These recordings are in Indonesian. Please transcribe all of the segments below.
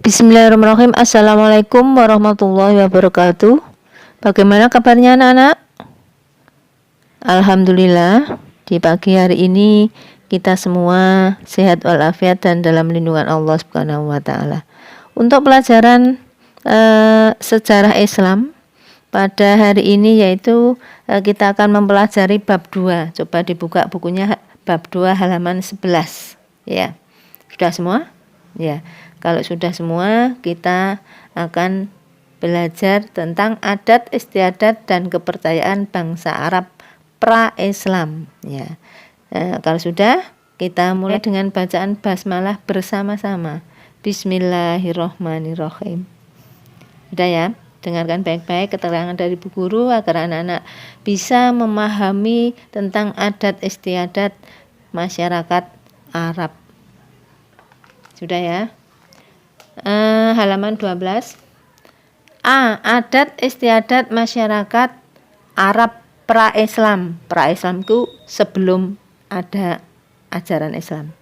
Bismillahirrahmanirrahim. Assalamualaikum warahmatullahi wabarakatuh. Bagaimana kabarnya anak-anak? Alhamdulillah, di pagi hari ini kita semua sehat walafiat dan dalam lindungan Allah Subhanahu wa taala. Untuk pelajaran sejarah Islam pada hari ini yaitu kita akan mempelajari bab 2. Coba dibuka bukunya bab 2 halaman 11 ya. Sudah semua? Ya. Kalau sudah semua, kita akan belajar tentang adat istiadat dan kepercayaan bangsa Arab pra-Islam. Ya. Kalau sudah, kita mulai dengan bacaan basmalah bersama-sama. Bismillahirrohmanirrohim. Sudah ya? Dengarkan baik-baik keterangan dari Bu Guru agar anak-anak bisa memahami tentang adat istiadat masyarakat Arab. Sudah ya? Halaman 12. Adat istiadat masyarakat Arab pra-Islam. Pra-Islam itu sebelum ada ajaran Islam.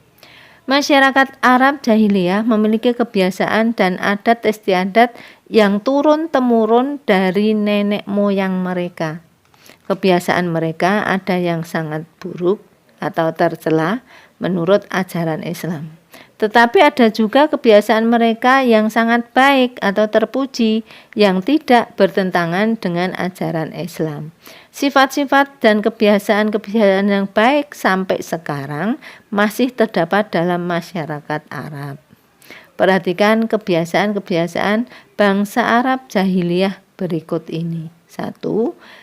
Masyarakat Arab jahiliyah memiliki kebiasaan dan adat istiadat yang turun-temurun dari nenek moyang mereka. Kebiasaan mereka ada yang sangat buruk atau tercela menurut ajaran Islam. Tetapi ada juga kebiasaan mereka yang sangat baik atau terpuji yang tidak bertentangan dengan ajaran Islam. Sifat-sifat dan kebiasaan-kebiasaan yang baik sampai sekarang masih terdapat dalam masyarakat Arab. Perhatikan kebiasaan-kebiasaan bangsa Arab jahiliyah berikut ini. 1.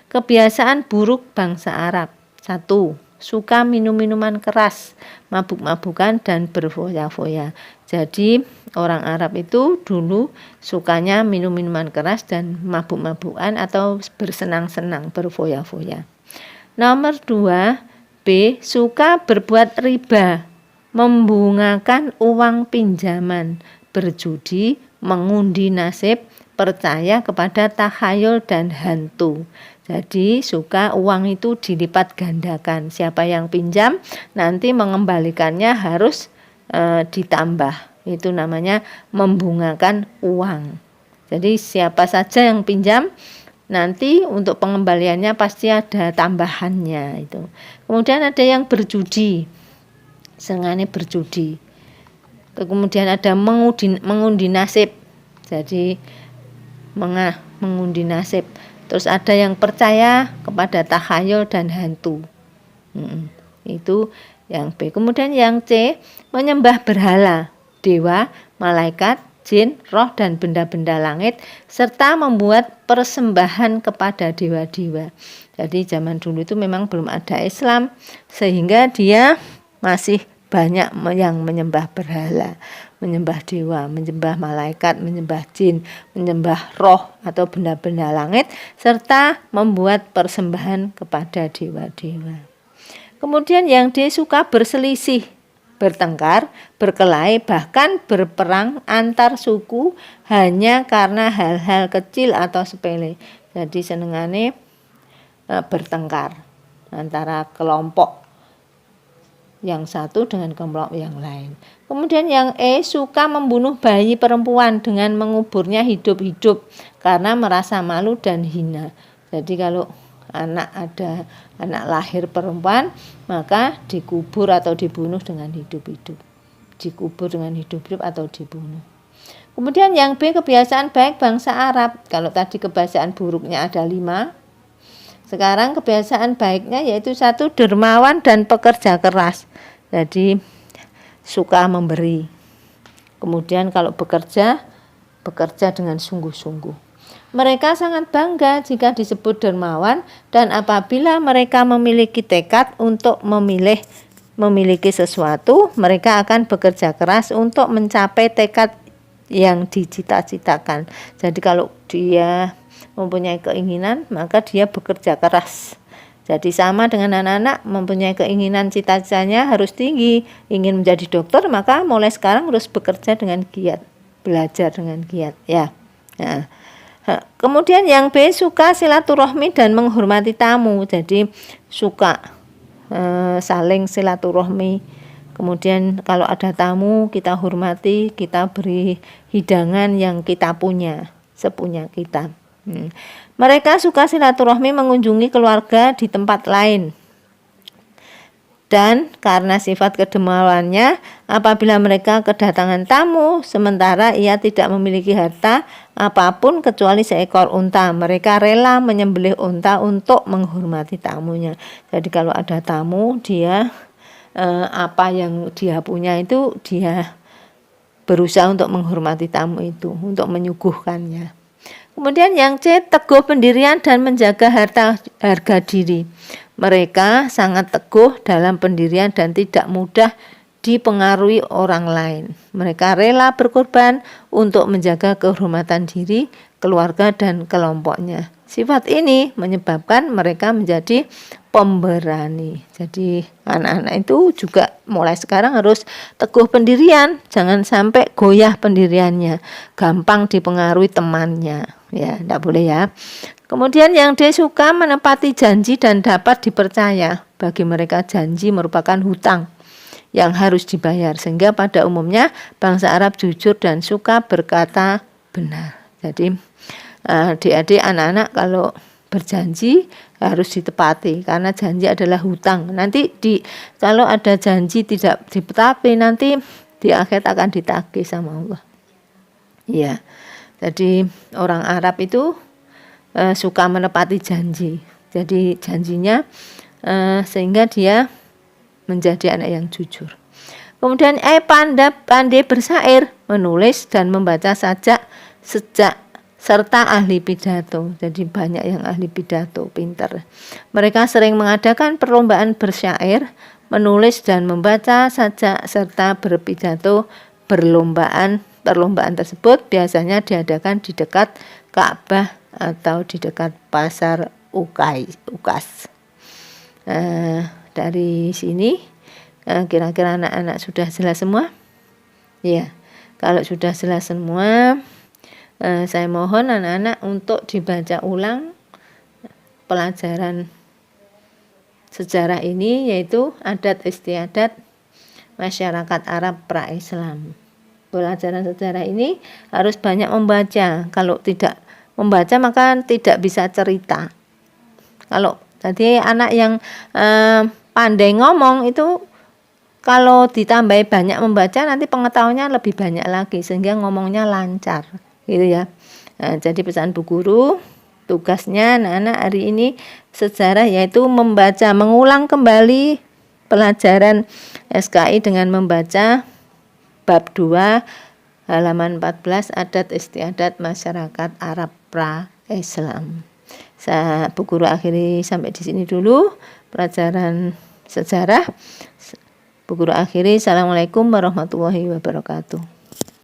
Kebiasaan buruk bangsa Arab. 1. Suka minum-minuman keras, mabuk-mabukan dan berfoya-foya. Jadi orang Arab itu dulu sukanya minum-minuman keras dan mabuk-mabukan atau bersenang-senang, berfoya-foya. Nomor 2, B. Suka berbuat riba, membungakan uang pinjaman, berjudi, mengundi nasib, percaya kepada takhayul dan hantu. Jadi suka uang itu dilipat gandakan. Siapa yang pinjam nanti mengembalikannya harus ditambah. Itu namanya membungakan uang. Jadi siapa saja yang pinjam nanti untuk pengembaliannya pasti ada tambahannya itu. Kemudian ada yang berjudi. Sengaja berjudi. Kemudian ada mengundi nasib. Jadi mengundi nasib. Terus ada yang percaya kepada takhayul dan hantu. Itu yang B. Kemudian yang C, menyembah berhala, dewa, malaikat, jin, roh dan benda-benda langit serta membuat persembahan kepada dewa-dewa. Jadi zaman dulu itu memang belum ada Islam sehingga dia masih banyak yang menyembah berhala, menyembah dewa, menyembah malaikat, menyembah jin, menyembah roh atau benda-benda langit, serta membuat persembahan kepada dewa-dewa. Kemudian yang D, suka berselisih, bertengkar, berkelahi, bahkan berperang antar suku hanya karena hal-hal kecil atau sepele. Jadi senengane bertengkar antara kelompok yang satu dengan kelompok yang lain. Kemudian yang E, suka membunuh bayi perempuan dengan menguburnya hidup-hidup karena merasa malu dan hina. Jadi kalau ada anak lahir perempuan, maka dikubur atau dibunuh dengan hidup-hidup. Dikubur dengan hidup-hidup atau dibunuh. Kemudian yang B, kebiasaan baik bangsa Arab. Kalau tadi kebiasaan buruknya ada 5. Sekarang kebiasaan baiknya yaitu 1, dermawan dan pekerja keras. Jadi suka memberi. Kemudian kalau bekerja dengan sungguh-sungguh. Mereka sangat bangga jika disebut dermawan dan apabila mereka memiliki tekad untuk memiliki sesuatu, mereka akan bekerja keras untuk mencapai tekad yang dicita-citakan. Jadi kalau dia mempunyai keinginan, maka dia bekerja keras. Jadi sama dengan anak-anak mempunyai keinginan, cita-citanya harus tinggi, ingin menjadi dokter, maka mulai sekarang harus bekerja dengan giat, belajar dengan giat ya. Nah, kemudian yang B, suka silaturahmi dan menghormati tamu. Jadi suka saling silaturahmi Kemudian kalau ada tamu kita hormati, kita beri hidangan yang kita punya, sepunya kita. Mereka suka silaturahmi mengunjungi keluarga di tempat lain. Dan karena sifat kedermawannya, apabila mereka kedatangan tamu, sementara ia tidak memiliki harta apapun kecuali seekor unta, mereka rela menyembelih unta untuk menghormati tamunya. Jadi kalau ada tamu, dia apa yang dia punya itu dia berusaha untuk menghormati tamu itu, untuk menyuguhkannya. Kemudian yang C, teguh pendirian dan menjaga harga diri. Mereka sangat teguh dalam pendirian dan tidak mudah dipengaruhi orang lain. Mereka rela berkorban untuk menjaga kehormatan diri, keluarga, dan kelompoknya. Sifat ini menyebabkan mereka menjadi pemberani. Jadi anak-anak itu juga mulai sekarang harus teguh pendirian, jangan sampai goyah pendiriannya, gampang dipengaruhi temannya. Ya, tidak boleh ya. Kemudian yang D, suka menepati janji dan dapat dipercaya. Bagi mereka janji merupakan hutang yang harus dibayar, sehingga pada umumnya bangsa Arab jujur dan suka berkata benar. Jadi adik-adik, anak-anak kalau berjanji harus ditepati karena janji adalah hutang. Nanti kalau ada janji tidak ditepati, nanti di akhirat akan ditagih sama Allah. Ya. Jadi orang Arab itu suka menepati janji. Jadi janjinya sehingga dia menjadi anak yang jujur. Kemudian pandai bersair, menulis dan membaca sajak serta ahli pidato. Jadi banyak yang ahli pidato, pintar. Mereka sering mengadakan perlombaan bersyair, menulis dan membaca sajak serta berpidato. Perlombaan tersebut biasanya diadakan di dekat Ka'bah atau di dekat pasar Ukas. Dari sini kira-kira anak-anak sudah jelas semua? Ya, kalau sudah jelas semua, saya mohon anak-anak untuk dibaca ulang pelajaran sejarah ini, yaitu adat istiadat masyarakat Arab pra-Islam. Pelajaran sejarah ini harus banyak membaca. Kalau tidak membaca maka tidak bisa cerita. Kalau jadi anak yang pandai ngomong itu kalau ditambah banyak membaca nanti pengetahuannya lebih banyak lagi sehingga ngomongnya lancar, gitu ya. Jadi pesan Bu Guru, tugasnya anak-anak hari ini sejarah yaitu mengulang kembali pelajaran SKI dengan membaca bab 2 halaman 14 adat istiadat masyarakat Arab pra-Islam. Bu Guru akhiri sampai di sini dulu pelajaran sejarah. Bu Guru akhiri. Assalamualaikum warahmatullahi wabarakatuh.